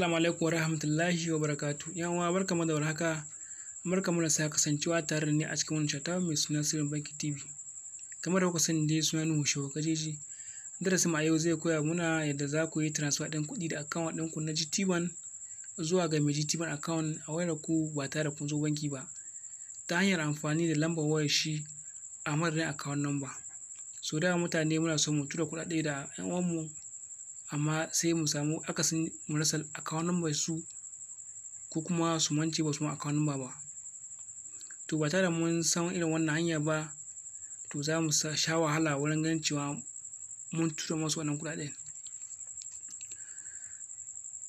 Assalamu alaikum wa rahmatullahi wa barakatuh. Yan uwa barkamu da warhaka. Barkamu da sake kasancewa tare da ni a cikin wannan chata mai suna Subscrbe TV. Kamar da kuka sani dai suna Nuhu Kajeji. Darasin a yau zai koya muna yadda za ku yi transfer ɗin kuɗi da account ɗinku na Gtbank zuwa ga mai Gtbank account a wayar ku ba tare da kun zo banki ba, ta hanyar amfani da lambar wayar shi a madadin account number. So da mutane muna son mu tura kuɗaɗe da ƴan uwanmu amma sai mu samu akasin mu rasa account number su ko kuma su mance ba su ma account number ba. To ba tare da mun san irin wannan hanya ba, to za mu sha wahala wurin ganin cewa mun tura masu wannan kuɗaɗen.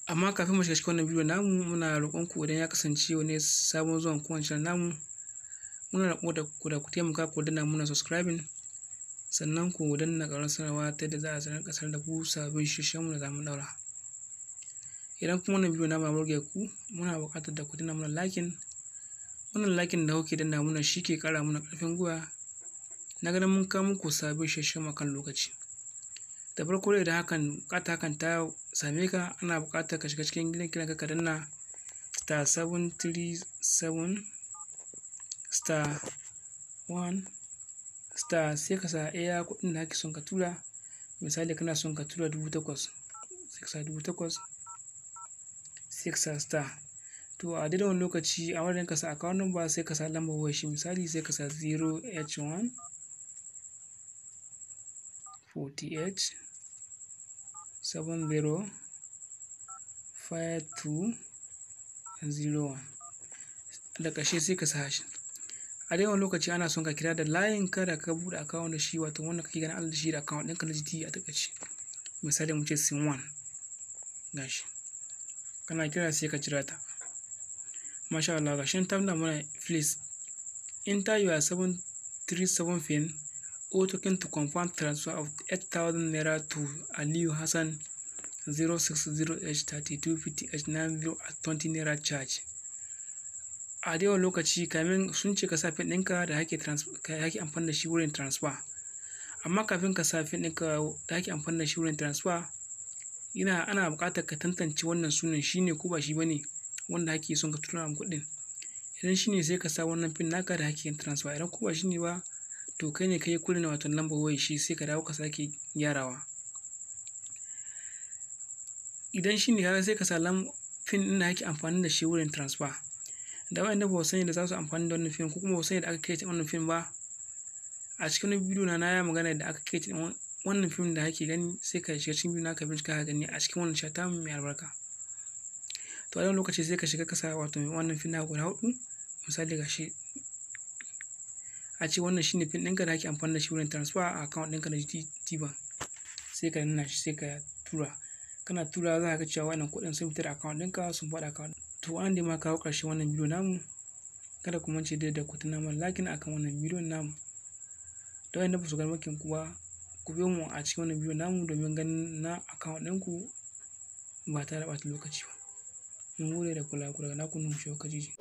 Amma kafin mu shiga cikin wannan bidiyo namu, muna roƙon ku idan ya kasance wani sabon zuwan ku wannan channel namu, muna roƙon da ku taimaka ku danna muna subscribing, sannan ku danna ƙararrawar sanarwa ta yadda za a sanar da ku sabbin shirye-shiryenmu da za mu ɗaura. Idan kuma wannan bidiyo namu ya burge ku, muna buƙatar da ku danna mana liking. Wannan liking da kuke danna muna shi ke ƙara mana ƙarfin gwiwa na ganin mun kawo muku sabbin shirye-shiryen a kan lokaci. Da farko dai idan hakan ta same ka, ana buƙatar ka shiga cikin gidan kiranka ka danna *737*1* sai ka sa iya kuɗin da kake son ka tura. Misali kana son ka tura 8,000, sai ka sa 8,000 sai ka sa star. To a daidai wani lokaci a madadin ka sa account number sai ka sa lambar wayar shi, misali sai ka sa 0h1 48 70 5201. Da ƙarshe sai ka sa hash. A daidai wani lokaci ana son ka kira da layin ka da ka buɗe account da shi, wato wanda kake ganin Allah shi da account ɗinka na GT a takaice. Misali mu ce sim1 gashi. Kana kira sai ka jira ta. Masha Allah, gashi ta nuna mana please enter your 737 pin or token to confirm transfer of 8,000 naira to Aliyu Hassan 060H3250H90 at 20 naira charge. A da yawan lokaci kamin sun ce ka sa pin ɗinka da ake amfani da shi wurin transfer. Amma kafin ka sa pin ɗinka da ake amfani da shi wurin transfer, ana buƙatar ka tantance wannan sunan shine ko ba shi bane wanda ake son ka tura ma kuɗin. Idan shine sai ka sa wannan pin naka da ake transfer. Idan ko ba shine ba, to kai ne kai kullum wato lambar wayar shi sai ka dawo ka sake gyarawa. Idan shine kaga sai ka sa pin ɗin da ake amfani da shi wurin transfer. Da wayanda ba su sani da za su amfani da wannan pin ko kuma ba su sani da aka create wannan pin ba, a cikin wani bidiyo na yi magana da aka create wannan pin da ake gani, sai ka shiga cikin bidiyo na ka bincika ka gani a cikin wannan chata mai albarka. To a wannan lokaci sai ka shiga ka sa wato wannan pin na guda 4. Misali gashi a ce wannan shine pin ɗinka da ake amfani da shi wurin transfer a account ɗinka na Gtbank. Sai ka danna shi sai ka tura. Kana tura za ka ga cewa wannan kuɗin sun fita da account ɗinka sun faɗa account. To an dai ma kawo ƙarshen wannan bidiyo namu. Kada ku mance da ku tuna mana like akan wannan bidiyon namu. Da wanda ba su ga makin ku ba, ku biyo mu a cikin wannan bidiyo namu domin ganin na account ɗinku ba tare da ɓata lokaci ba. Mun gode da kula daga naku Nuhu Kajeji.